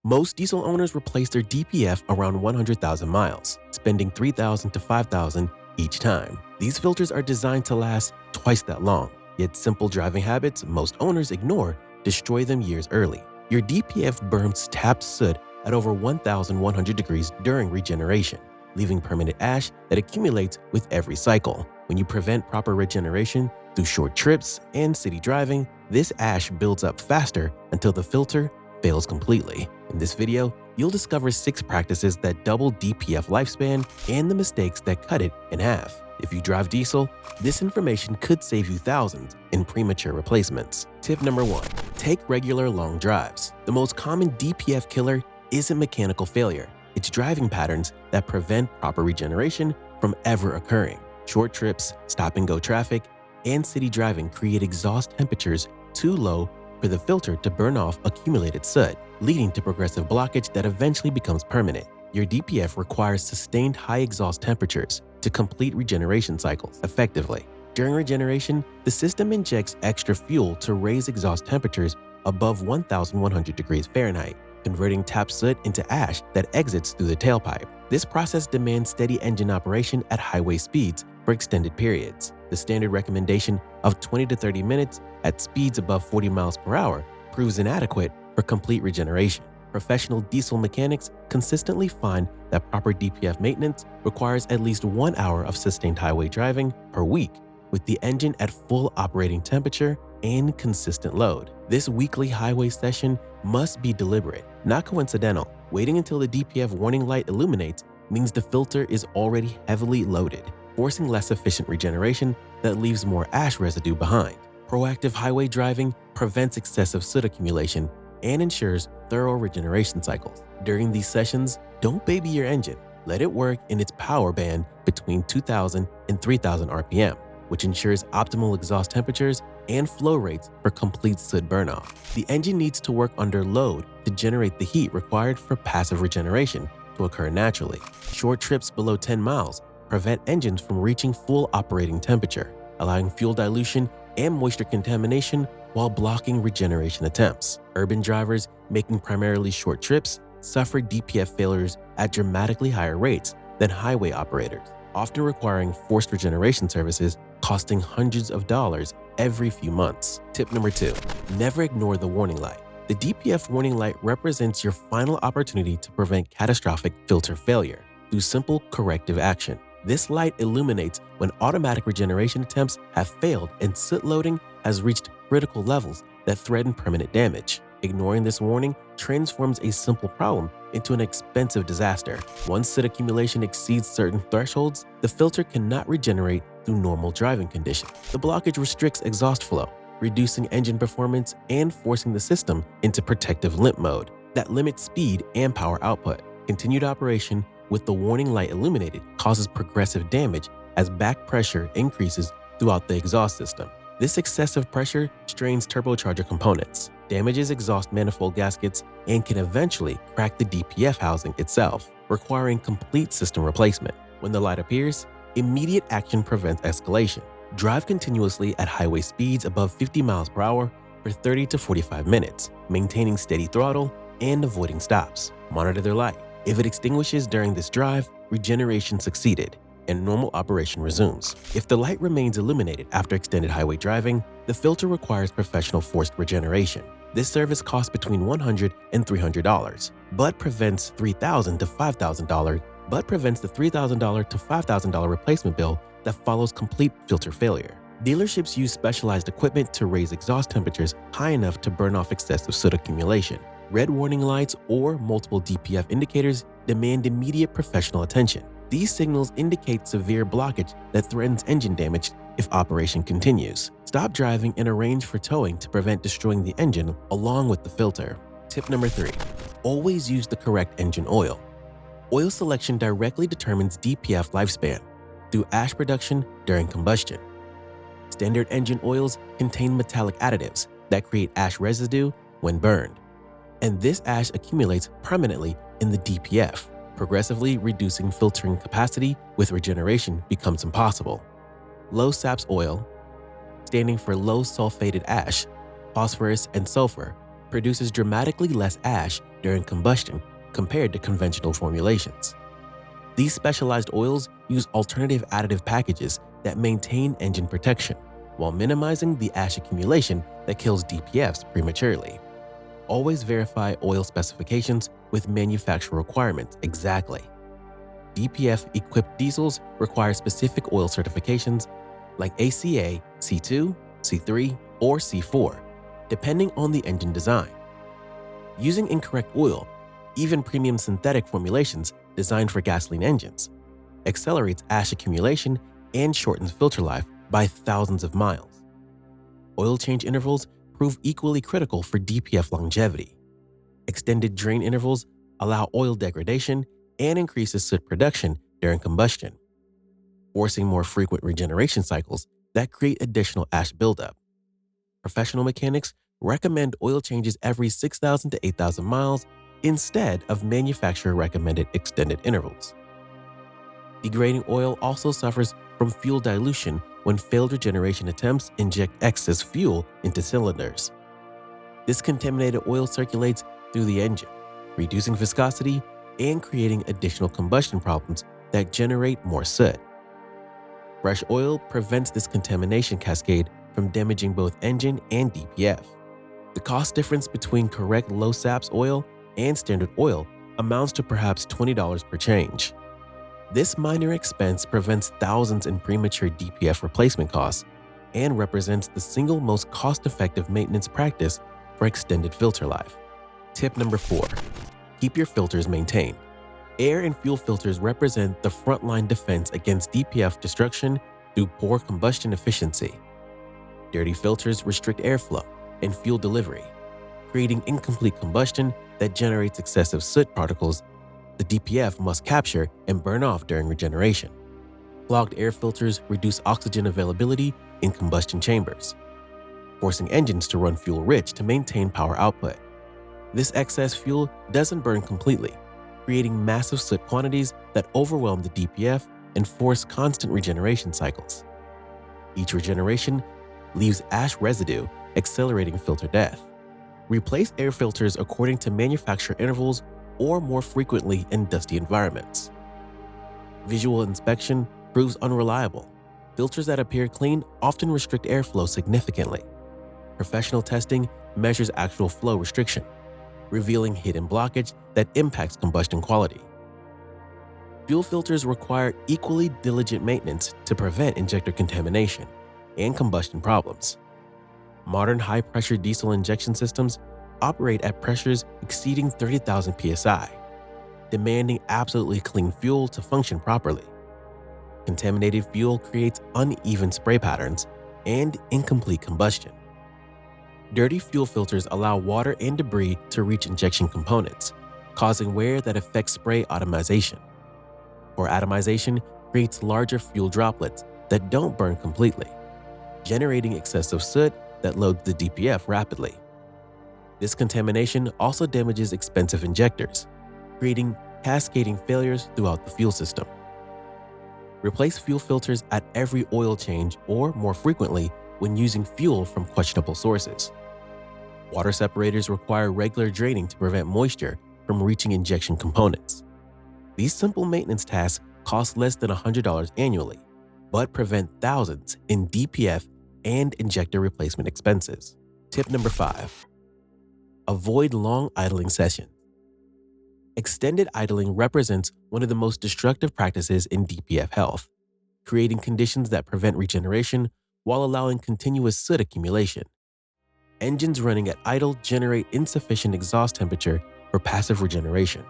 Most diesel owners replace their DPF around 100,000 miles, spending 3,000 to 5,000 each time. These filters are designed to last twice that long, yet simple driving habits most owners ignore destroy them years early. Your DPF burns tapped soot at over 1,100 degrees during regeneration, leaving permanent ash that accumulates with every cycle. When you prevent proper regeneration through short trips and city driving, this ash builds up faster until the filter fails completely. In this video, you'll discover 6 practices that double DPF lifespan and the mistakes that cut it in half. If you drive diesel, this information could save you thousands in premature replacements. Tip number 1. Take regular long drives. The most common DPF killer isn't mechanical failure. It's driving patterns that prevent proper regeneration from ever occurring. Short trips, stop-and-go traffic, and city driving create exhaust temperatures too low for the filter to burn off accumulated soot, leading to progressive blockage that eventually becomes permanent. Your DPF requires sustained high exhaust temperatures to complete regeneration cycles effectively. During regeneration, the system injects extra fuel to raise exhaust temperatures above 1,100 degrees Fahrenheit, converting tapped soot into ash that exits through the tailpipe. This process demands steady engine operation at highway speeds for extended periods. The standard recommendation of 20 to 30 minutes at speeds above 40 miles per hour proves inadequate for complete regeneration. Professional diesel mechanics consistently find that proper DPF maintenance requires at least 1 hour of sustained highway driving per week, with the engine at full operating temperature and consistent load. This weekly highway session must be deliberate, not coincidental. Waiting until the DPF warning light illuminates means the filter is already heavily loaded, forcing less efficient regeneration that leaves more ash residue behind. Proactive highway driving prevents excessive soot accumulation and ensures thorough regeneration cycles. During these sessions, don't baby your engine. Let it work in its power band between 2,000 and 3,000 RPM, which ensures optimal exhaust temperatures and flow rates for complete soot burnoff. The engine needs to work under load to generate the heat required for passive regeneration to occur naturally. Short trips below 10 miles prevent engines from reaching full operating temperature, allowing fuel dilution and moisture contamination while blocking regeneration attempts. Urban drivers making primarily short trips suffer DPF failures at dramatically higher rates than highway operators, often requiring forced regeneration services costing hundreds of dollars every few months. Tip number 2. Never ignore the warning light. The DPF warning light represents your final opportunity to prevent catastrophic filter failure through simple corrective action. This light illuminates when automatic regeneration attempts have failed and soot loading has reached critical levels that threaten permanent damage. Ignoring this warning transforms a simple problem into an expensive disaster. Once soot accumulation exceeds certain thresholds, the filter cannot regenerate through normal driving conditions. The blockage restricts exhaust flow, reducing engine performance and forcing the system into protective limp mode that limits speed and power output. Continued operation with the warning light illuminated causes progressive damage as back pressure increases throughout the exhaust system. This excessive pressure strains turbocharger components, damages exhaust manifold gaskets, and can eventually crack the DPF housing itself, requiring complete system replacement. When the light appears, immediate action prevents escalation. Drive continuously at highway speeds above 50 miles per hour for 30 to 45 minutes, maintaining steady throttle and avoiding stops. Monitor their light. If it extinguishes during this drive, regeneration succeeded, and normal operation resumes. If the light remains illuminated after extended highway driving, the filter requires professional forced regeneration. This service costs between $100 and $300, but prevents $3,000 to $5,000, but prevents the $3,000 to $5,000 replacement bill that follows complete filter failure. Dealerships use specialized equipment to raise exhaust temperatures high enough to burn off excessive soot accumulation. Red warning lights or multiple DPF indicators demand immediate professional attention. These signals indicate severe blockage that threatens engine damage if operation continues. Stop driving and arrange for towing to prevent destroying the engine along with the filter. Tip number 3. Always use the correct engine oil. Oil selection directly determines DPF lifespan through ash production during combustion. Standard engine oils contain metallic additives that create ash residue when burned, and this ash accumulates permanently in the DPF, progressively reducing filtering capacity with regeneration becomes impossible. Low SAPS oil, standing for low sulfated ash, phosphorus, and sulfur, produces dramatically less ash during combustion compared to conventional formulations. These specialized oils use alternative additive packages that maintain engine protection while minimizing the ash accumulation that kills DPFs prematurely. Always verify oil specifications with manufacturer requirements exactly. DPF-equipped diesels require specific oil certifications like ACA, C2, C3, or C4, depending on the engine design. Using incorrect oil, even premium synthetic formulations designed for gasoline engines, accelerates ash accumulation and shortens filter life by thousands of miles. Oil change intervals prove equally critical for DPF longevity. Extended drain intervals allow oil degradation and increases soot production during combustion, forcing more frequent regeneration cycles that create additional ash buildup. Professional mechanics recommend oil changes every 6,000 to 8,000 miles instead of manufacturer-recommended extended intervals. Degrading oil also suffers from fuel dilution when failed regeneration attempts inject excess fuel into cylinders. This contaminated oil circulates through the engine, reducing viscosity and creating additional combustion problems that generate more soot. Fresh oil prevents this contamination cascade from damaging both engine and DPF. The cost difference between correct low SAPS oil and standard oil amounts to perhaps $20 per change. This minor expense prevents thousands in premature DPF replacement costs and represents the single most cost-effective maintenance practice for extended filter life. Tip number 4. Keep your filters maintained. Air and fuel filters represent the frontline defense against DPF destruction through poor combustion efficiency. Dirty filters restrict airflow and fuel delivery, creating incomplete combustion that generates excessive soot particles the DPF must capture and burn off during regeneration. Clogged air filters reduce oxygen availability in combustion chambers, forcing engines to run fuel-rich to maintain power output. This excess fuel doesn't burn completely, creating massive soot quantities that overwhelm the DPF and force constant regeneration cycles. Each regeneration leaves ash residue, accelerating filter death. Replace air filters according to manufacturer intervals or more frequently in dusty environments. Visual inspection proves unreliable. Filters that appear clean often restrict airflow significantly. Professional testing measures actual flow restriction, revealing hidden blockage that impacts combustion quality. Fuel filters require equally diligent maintenance to prevent injector contamination and combustion problems. Modern high-pressure diesel injection systems operate at pressures exceeding 30,000 psi, demanding absolutely clean fuel to function properly. Contaminated fuel creates uneven spray patterns and incomplete combustion. Dirty fuel filters allow water and debris to reach injection components, causing wear that affects spray atomization. Poor atomization creates larger fuel droplets that don't burn completely, generating excessive soot that loads the DPF rapidly. This contamination also damages expensive injectors, creating cascading failures throughout the fuel system. Replace fuel filters at every oil change or more frequently when using fuel from questionable sources. Water separators require regular draining to prevent moisture from reaching injection components. These simple maintenance tasks cost less than $100 annually, but prevent thousands in DPF and injector replacement expenses. Tip number 5. Avoid long idling sessions. Extended idling represents one of the most destructive practices in DPF health, creating conditions that prevent regeneration while allowing continuous soot accumulation. Engines running at idle generate insufficient exhaust temperature for passive regeneration,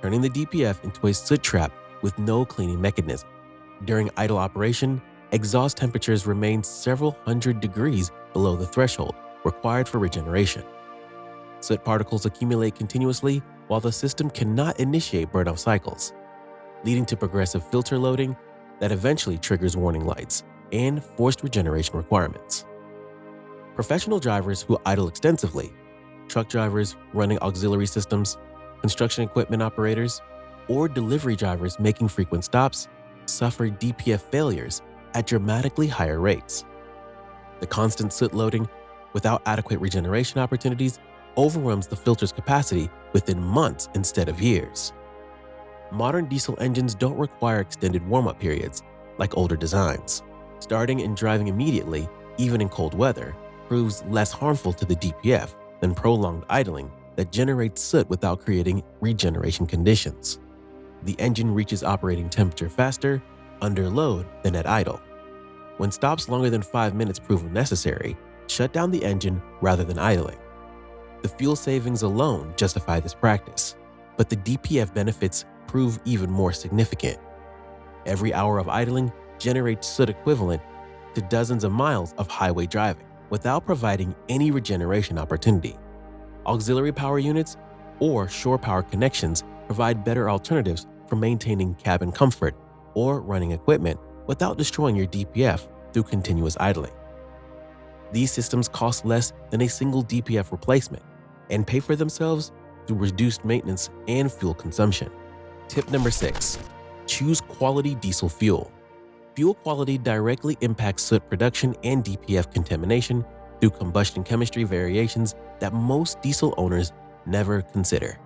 turning the DPF into a soot trap with no cleaning mechanism. During idle operation, exhaust temperatures remain several hundred degrees below the threshold required for regeneration. Soot particles accumulate continuously while the system cannot initiate burn-off cycles, leading to progressive filter loading that eventually triggers warning lights and forced regeneration requirements. Professional drivers who idle extensively, truck drivers running auxiliary systems, construction equipment operators, or delivery drivers making frequent stops suffer DPF failures at dramatically higher rates. The constant soot loading without adequate regeneration opportunities overwhelms the filter's capacity within months instead of years. Modern diesel engines don't require extended warm-up periods like older designs. Starting and driving immediately, even in cold weather, proves less harmful to the DPF than prolonged idling that generates soot without creating regeneration conditions. The engine reaches operating temperature faster under load than at idle. When stops longer than 5 minutes prove necessary, shut down the engine rather than idling. The fuel savings alone justify this practice, but the DPF benefits prove even more significant. Every hour of idling generates soot equivalent to dozens of miles of highway driving without providing any regeneration opportunity. Auxiliary power units or shore power connections provide better alternatives for maintaining cabin comfort or running equipment without destroying your DPF through continuous idling. These systems cost less than a single DPF replacement and pay for themselves through reduced maintenance and fuel consumption. Tip number 6. Choose quality diesel fuel. Fuel quality directly impacts soot production and DPF contamination through combustion chemistry variations that most diesel owners never consider.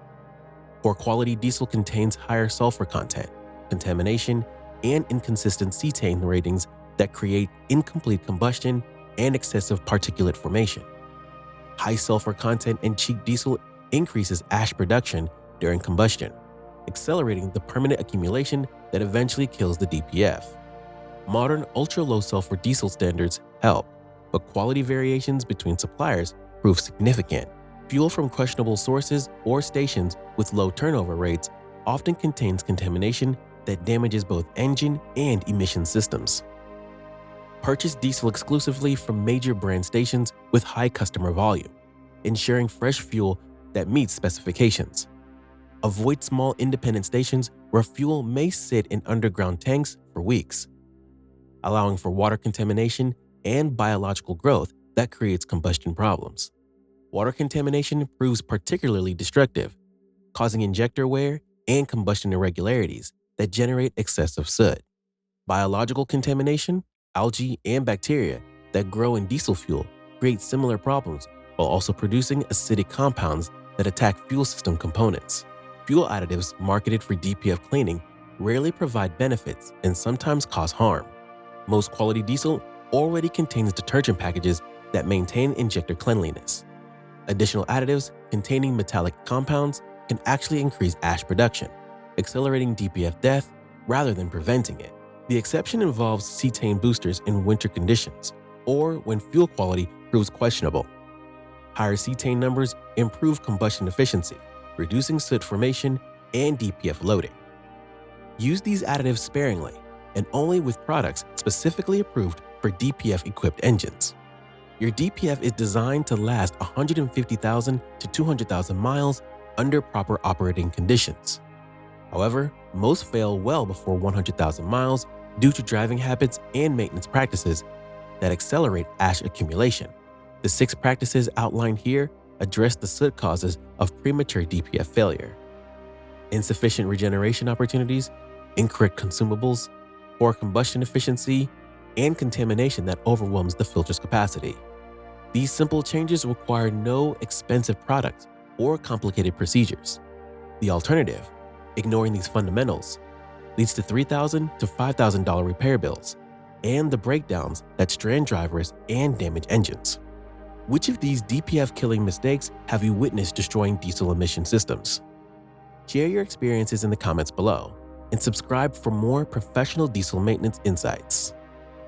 Poor quality diesel contains higher sulfur content, contamination, and inconsistent cetane ratings that create incomplete combustion and excessive particulate formation. High sulfur content in cheap diesel increases ash production during combustion, accelerating the permanent accumulation that eventually kills the DPF. Modern ultra-low sulfur diesel standards help, but quality variations between suppliers prove significant. Fuel from questionable sources or stations with low turnover rates often contains contamination that damages both engine and emission systems. Purchase diesel exclusively from major brand stations with high customer volume, ensuring fresh fuel that meets specifications. Avoid small independent stations where fuel may sit in underground tanks for weeks, allowing for water contamination and biological growth that creates combustion problems. Water contamination proves particularly destructive, causing injector wear and combustion irregularities that generate excessive soot. Biological contamination, algae, and bacteria that grow in diesel fuel create similar problems while also producing acidic compounds that attack fuel system components. Fuel additives marketed for DPF cleaning rarely provide benefits and sometimes cause harm. Most quality diesel already contains detergent packages that maintain injector cleanliness. Additional additives containing metallic compounds can actually increase ash production, accelerating DPF death rather than preventing it. The exception involves cetane boosters in winter conditions or when fuel quality proves questionable. Higher cetane numbers improve combustion efficiency, reducing soot formation and DPF loading. Use these additives sparingly and only with products specifically approved for DPF-equipped engines. Your DPF is designed to last 150,000 to 200,000 miles under proper operating conditions. However, most fail well before 100,000 miles due to driving habits and maintenance practices that accelerate ash accumulation. The 6 practices outlined here address the soot causes of premature DPF failure: insufficient regeneration opportunities, incorrect consumables, poor combustion efficiency, and contamination that overwhelms the filter's capacity. These simple changes require no expensive products or complicated procedures. The alternative, ignoring these fundamentals, leads to $3,000 to $5,000 repair bills and the breakdowns that strand drivers and damage engines. Which of these DPF-killing mistakes have you witnessed destroying diesel emission systems? Share your experiences in the comments below and subscribe for more professional diesel maintenance insights.